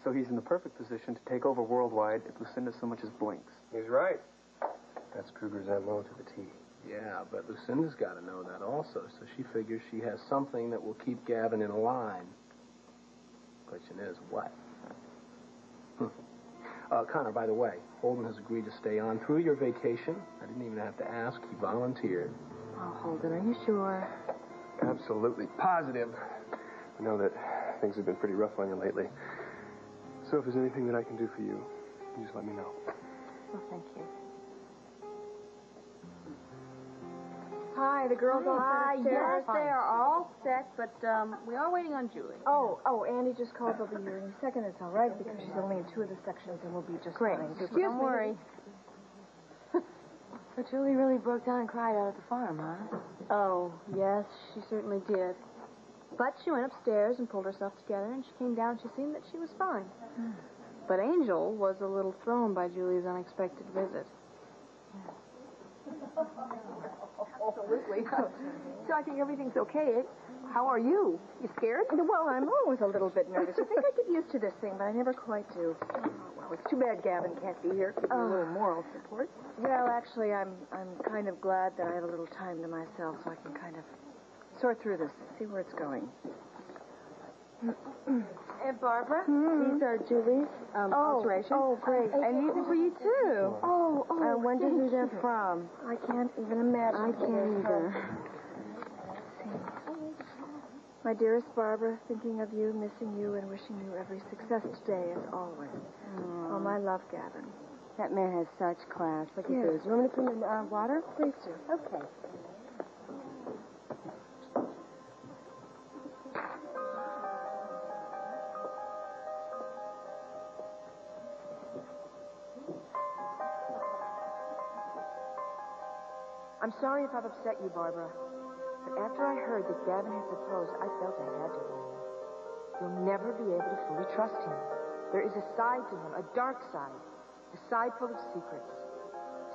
So he's in the perfect position to take over Worldwide if Lucinda so much as blinks. He's right. That's Kruger's MO to the T. Yeah, but Lucinda's got to know that also, so she figures she has something that will keep Gavin in line. Question is, what? Connor, by the way, Holden has agreed to stay on through your vacation. I didn't even have to ask. He volunteered. Oh, Holden, are you sure? Absolutely positive. I know that things have been pretty rough on you lately. So if there's anything that I can do for you, you just let me know. Well, thank you. Hi, the girls all set upstairs? Yes, they are all set, but we are waiting on Julie. Oh, Andy just called. They'll be here in a second. It's all right because she's only in 2 of the sections and we'll be just Great. fine. Excuse me. Don't worry. But Julie really broke down and cried out at the farm, huh? Oh, yes, she certainly did. But she went upstairs and pulled herself together, and she came down. She seemed that she was fine. But Angel was a little thrown by Julie's unexpected visit. Absolutely. So I think everything's okay. How are you? You scared? Well, I'm always a little bit nervous. I think I get used to this thing, but I never quite do. Well, it's too bad Gavin can't be here. Give you a little moral support. Well, actually, I'm kind of glad that I have a little time to myself so I can kind of sort through this, see where it's going. And Barbara, these are Julie's alterations. Oh, great. And these are for you, too. Oh, when did you them from? I can't even imagine. I can't either. My dearest Barbara, thinking of you, missing you, and wishing you every success today as always. Oh, my love, Gavin. That man has such class. Look at Yes. these. You want me to put in water? Please do. Okay. I'm sorry if I've upset you, Barbara. But after I heard that Gavin had proposed, I felt I had to warn you. You'll never be able to fully trust him. There is a side to him, a dark side. A side full of secrets.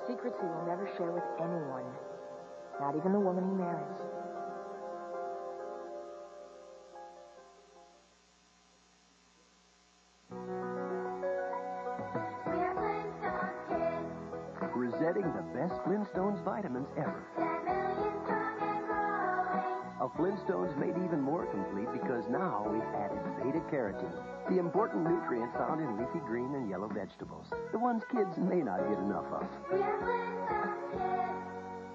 Secrets he will never share with anyone. Not even the woman he marries. presenting the best Flintstones vitamins ever. A Flintstones made even more complete because now we've added beta-carotene, the important nutrient found in leafy green and yellow vegetables, the ones kids may not get enough of.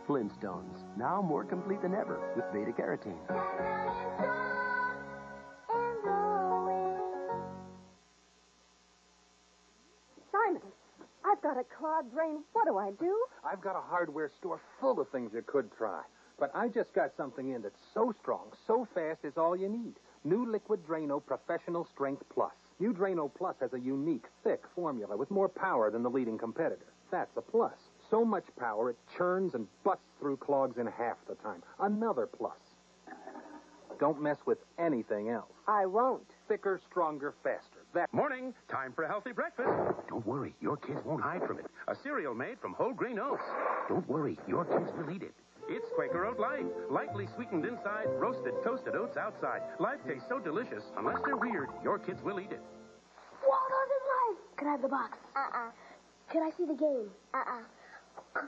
Flintstones, now more complete than ever with beta-carotene. Simon, I've got a clogged drain. What do I do? I've got a hardware store full of things you could try. But I just got something in that's so strong, so fast, it's all you need. New Liquid Drano Professional Strength Plus. New Drano Plus has a unique, thick formula with more power than the leading competitor. That's a plus. So much power, it churns and busts through clogs in half the time. Another plus. Don't mess with anything else. I won't. Thicker, stronger, faster. That Morning, time for a healthy breakfast. Don't worry, your kids won't hide from it. A cereal made from whole grain oats. Don't worry, your kids will eat it. It's Quaker Oat Light. Lightly sweetened inside, roasted, toasted oats outside. Life tastes so delicious. Unless they're weird, your kids will eat it. Waldo's in life. Could I have the box? Could I see the game?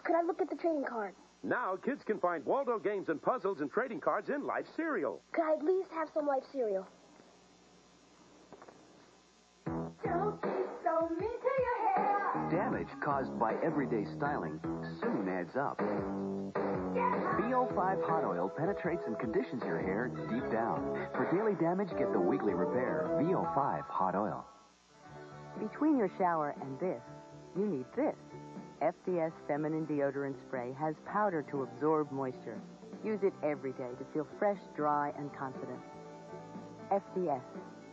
Could I look at the trading card? Now, kids can find Waldo games and puzzles and trading cards in Life cereal. Could I at least have some Life cereal? Don't be so mean to your hair. Damage caused by everyday styling soon adds up. VO5 Hot Oil penetrates and conditions your hair deep down. For daily damage, get the weekly repair. VO5 Hot Oil. Between your shower and this, you need this. FDS Feminine Deodorant Spray has powder to absorb moisture. Use it every day to feel fresh, dry, and confident. FDS.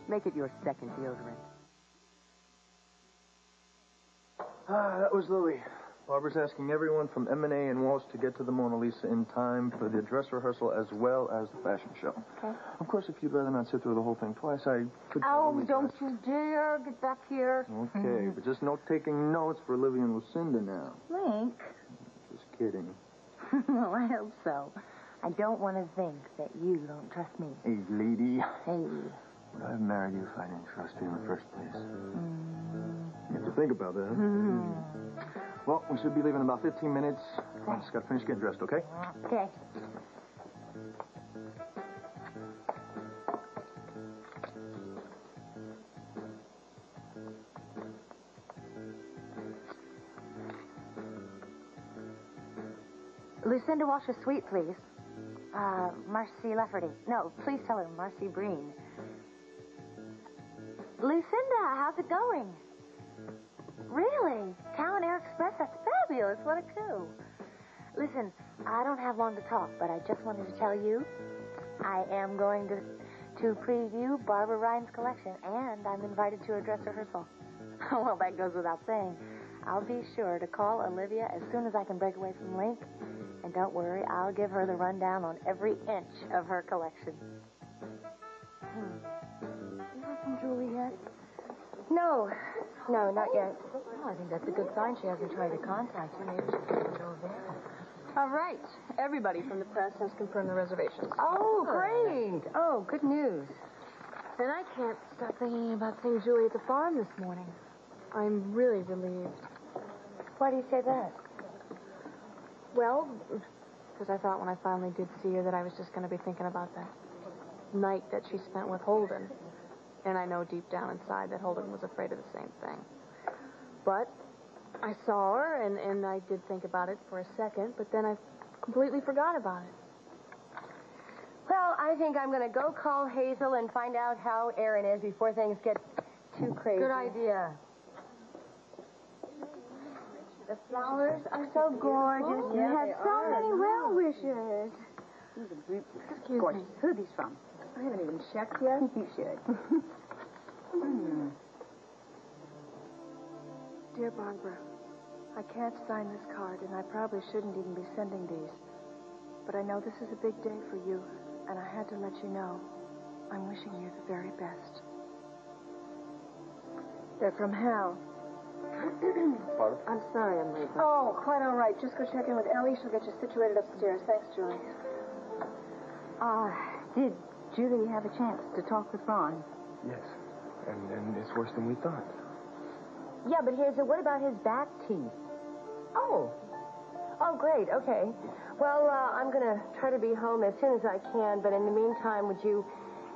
Make it your second deodorant. That was Louie. Barbara's asking everyone from M&A and Walsh to get to the Mona Lisa in time for the dress rehearsal as well as the fashion show. Okay. Of course, if you'd rather not sit through the whole thing twice, I could... Oh, don't you dare get back here. Okay, but just no taking notes for Olivia and Lucinda now. Link? Just kidding. Well, I hope so. I don't want to think that you don't trust me. Hey, lady. Hey. Would I have married you if I didn't trust you in the first place? You have to think about that, huh? Well, we should be leaving in about 15 minutes. I just got to finish getting dressed, okay? Okay. Lucinda Walsh, a suite, please. Marcy Lafferty. No, please tell her Marcy Breen. Lucinda, how's it going? Really? Town Air Express? That's fabulous. What a coup. Listen, I don't have long to talk, but I just wanted to tell you I am going to preview Barbara Ryan's collection, and I'm invited to a dress rehearsal. Well, that goes without saying. I'll be sure to call Olivia as soon as I can break away from Link. And don't worry, I'll give her the rundown on every inch of her collection. You heard from Julie yet? No, not yet. Well, I think that's a good sign she hasn't tried to contact you. Maybe she can go there. All right. Everybody from the press has confirmed the reservations. Oh, great. Oh, good news. And I can't stop thinking about seeing Julie at the farm this morning. I'm really relieved. Why do you say that? Well, because I thought when I finally did see her that I was just going to be thinking about that night that she spent with Holden. And I know deep down inside that Holden was afraid of the same thing. But I saw her, and I did think about it for a second, but then I completely forgot about it. Well, I think I'm going to go call Hazel and find out how Aaron is before things get too crazy. Good idea. The flowers are so gorgeous. You have so many well-wishers. Excuse me. Who are these from? I haven't even checked yet. You should. Dear Barbara, I can't sign this card, and I probably shouldn't even be sending these. But I know this is a big day for you, and I had to let you know. I'm wishing you the very best. They're from Hal. Pardon? I'm sorry I'm late. Oh, quite all right. Just go check in with Ellie. She'll get you situated upstairs. Thanks, Julie. Did Julie have a chance to talk with Ron? Yes. And it's worse than we thought. Yeah, but what about his back teeth? Oh, Oh, great. Okay. Well, I'm going to try to be home as soon as I can, but in the meantime, would you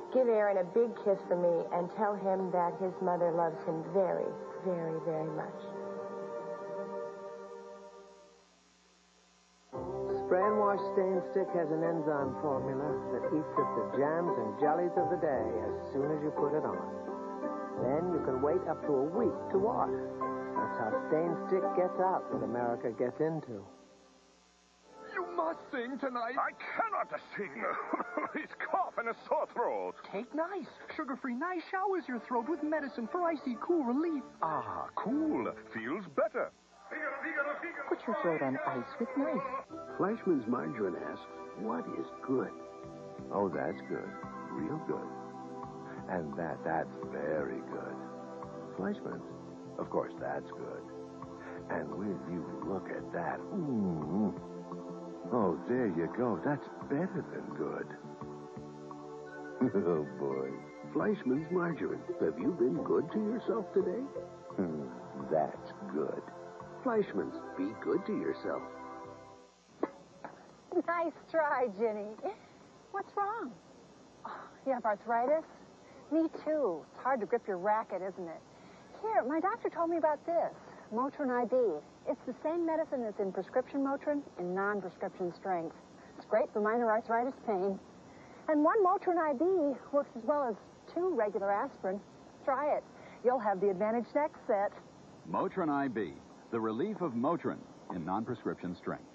give Aaron a big kiss for me and tell him that his mother loves him very, very, very much. Spray and wash stain stick has an enzyme formula that eats up the jams and jellies of the day as soon as you put it on. Then you can wait up to a week to wash. That's how stain stick gets out what America gets into. You must sing tonight. I cannot sing. It's cough and a sore throat. Take Nice. Sugar-free Nice showers your throat with medicine for icy cool relief. Ah, cool. Feels better. Put your throat on ice with Nice. Fleischmann's Margarine asks, what is good? Oh, that's good. Real good. And that's very good. Fleischmann's. Of course, that's good. And will you look at that? Ooh. Oh, there you go. That's better than good. Oh, boy. Fleischmann's Margarine. Have you been good to yourself today? That's good. Fleischmann's. Be good to yourself. Nice try, Ginny. What's wrong? Oh, you have arthritis? Me too. It's hard to grip your racket, isn't it? Here, my doctor told me about this. Motrin ID. It's the same medicine that's in prescription Motrin in non-prescription strength. It's great for minor arthritis pain. And one Motrin ID works as well as 2 regular aspirin. Try it. You'll have the Advantage next set. Motrin IB, the relief of Motrin in non-prescription strength.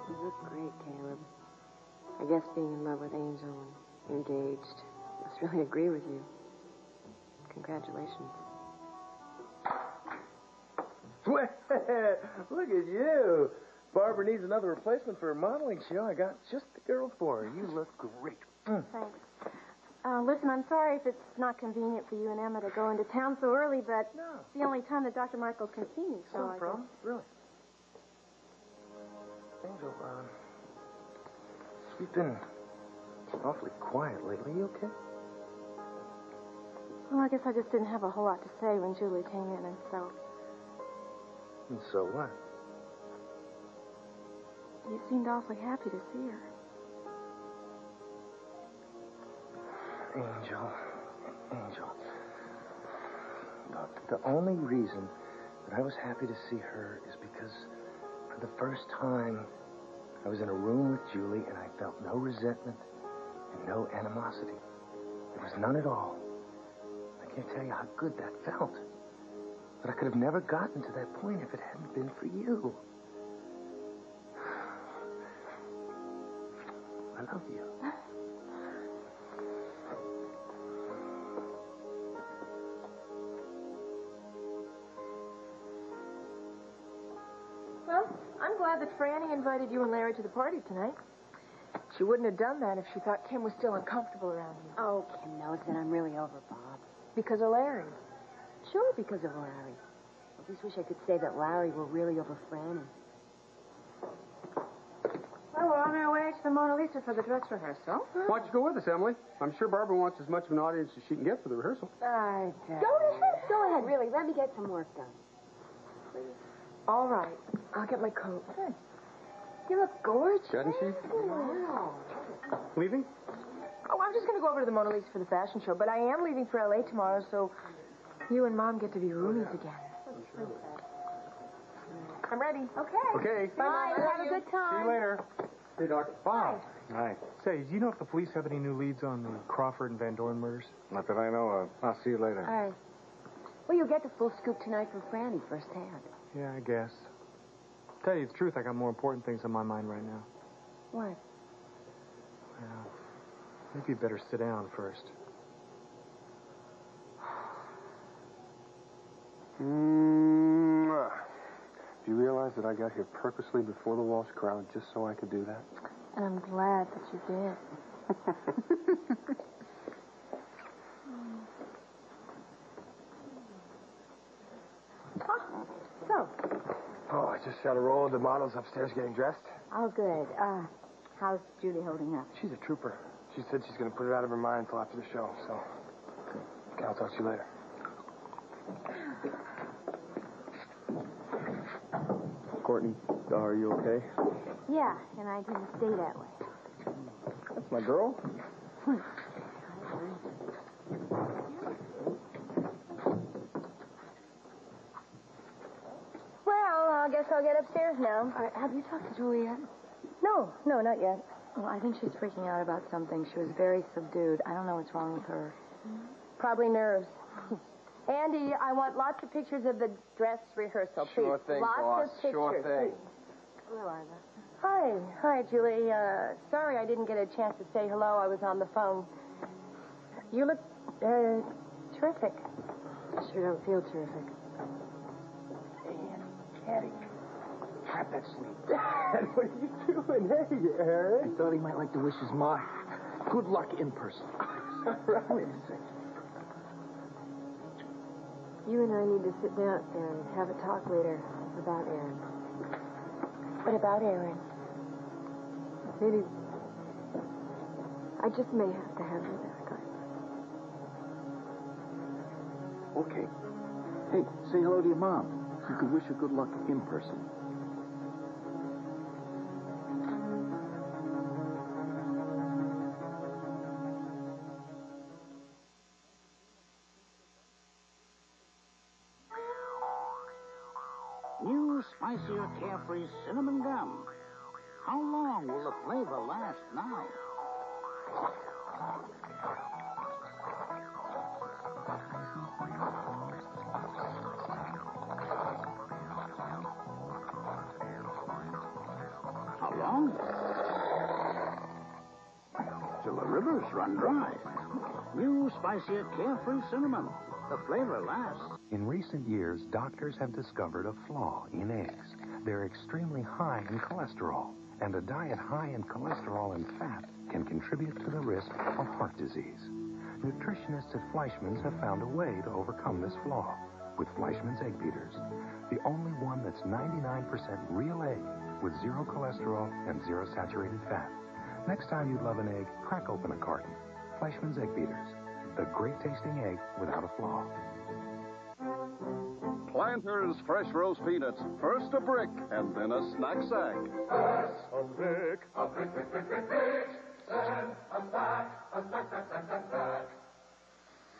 You look great, Caleb. I guess being in love with Angel and engaged must really agree with you. Congratulations. Look at you. Barbara needs another replacement for her modeling show. I got just the girl for her. You look great. Thanks. Listen, I'm sorry if it's not convenient for you and Emma to go into town so early, but it's the only time that Dr. Michael can see me. So No I problem. Really. Angel, you've been awfully quiet lately. You okay? Well, I guess I just didn't have a whole lot to say when Julie came in, and so... And so what? You seemed awfully happy to see her. Angel. Look, the only reason that I was happy to see her is because for the first time I was in a room with Julie and I felt no resentment and no animosity. There was none at all. I can't tell you how good that felt. But I could have never gotten to that point if it hadn't been for you. I love you. Well, I'm glad that Franny invited you and Larry to the party tonight. She wouldn't have done that if she thought Kim was still uncomfortable around you. Oh, Kim knows that I'm really over Bob. Because of Larry. Sure, because of Larry. I just wish I could say that Larry were really over Franny. Well, we're on our way to the Mona Lisa for the dress rehearsal. Why don't you go with us, Emily? I'm sure Barbara wants as much of an audience as she can get for the rehearsal. Go ahead, really. Let me get some work done. Please. All right. I'll get my coat. Good. You look gorgeous. Doesn't she? Wow. Leaving? Oh, I'm just going to go over to the Mona Lisa for the fashion show, but I am leaving for L.A. tomorrow, so you and Mom get to be roomies again. I'm ready. Okay. Bye. Have a good time. See you later. Hey, Doc. Bob. Hi. Say, do you know if the police have any new leads on the Crawford and Van Dorn murders? Not that I know of. I'll see you later. All right. Well, you'll get the full scoop tonight from Franny firsthand. Yeah, I guess. Tell you the truth, I got more important things on my mind right now. What? Well, maybe you better sit down first. Do you realize that I got here purposely before the Walsh crowd just so I could do that? And I'm glad that you did. So? Oh, I just shot a roll of the models upstairs getting dressed. Oh, good. How's Julie holding up? She's a trooper. She said she's going to put it out of her mind till after the show, so... Okay, I'll talk to you later. Courtney, are you okay? Yeah, and I didn't stay that way. That's my girl. Well, I guess I'll get upstairs now. Have you talked to Julie yet? No, not yet. Well, I think she's freaking out about something. She was very subdued. I don't know what's wrong with her. Probably nerves. Andy, I want lots of pictures of the dress rehearsal, please. Sure thing, lots boss. of pictures, Sure thing. please. Hello, Arthur. Hi, Julie. Sorry I didn't get a chance to say hello. I was on the phone. You look terrific. I sure don't feel terrific. Hey, Eddie. Trap that sleep. Dad, what are you doing? Hey, Aaron. I thought he might like to wish his ma good luck in person. Right. Wait a second. You and I need to sit down and have a talk later about Aaron. What about Aaron? Maybe I just may have to have you back. Okay. Hey, say hello to your mom. You could wish her good luck in person. New, spicier, carefree cinnamon gum. How long will the flavor last now? How long? Till the rivers run dry. New, spicier, carefree cinnamon. The flavor lasts. In recent years, doctors have discovered a flaw in eggs. They're extremely high in cholesterol, and a diet high in cholesterol and fat can contribute to the risk of heart disease. Nutritionists at Fleischmann's have found a way to overcome this flaw with Fleischmann's Egg Beaters, the only one that's 99% real egg with zero cholesterol and zero saturated fat. Next time you love an egg, crack open a carton. Fleischmann's Egg Beaters, the great-tasting egg without a flaw. Planters fresh roast peanuts. First a brick, and then a snack sack. First a brick, brick. Then a snack, snack.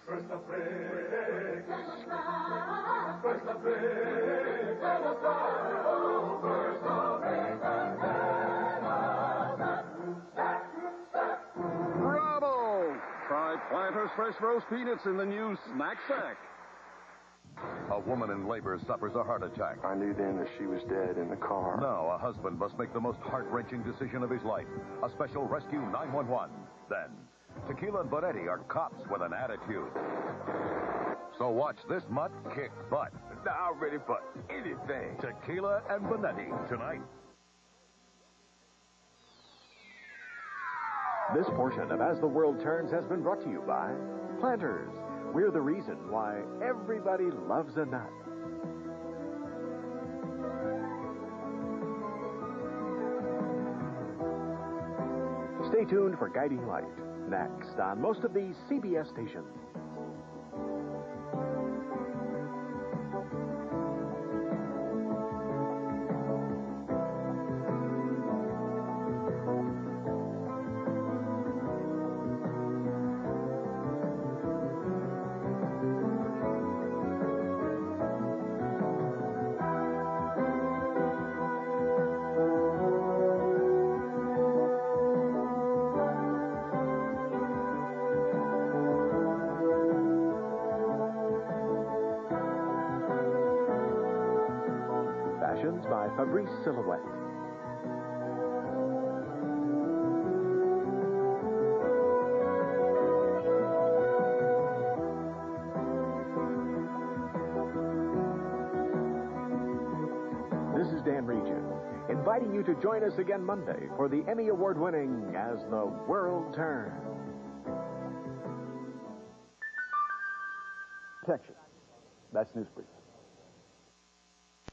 First a brick, then a snack. First a brick, then a snack. Oh, first a brick, and then a snack. Bravo! Try Planters fresh roast peanuts in the new snack sack. A woman in labor suffers a heart attack. I knew then that she was dead in the car. Now a husband must make the most heart-wrenching decision of his life. A special rescue 911. Then, Tequila and Bonetti are cops with an attitude. So watch this mutt kick butt. Now I'm ready for anything. Tequila and Bonetti tonight. This portion of As the World Turns has been brought to you by Planters. We're the reason why everybody loves a nut. Stay tuned for Guiding Light, next on most of these CBS stations. Fashions by Fabrice Silhouette. This is Dan Regent, inviting you to join us again Monday for the Emmy Award-winning As the World Turns. Protection. That's Newsbreak.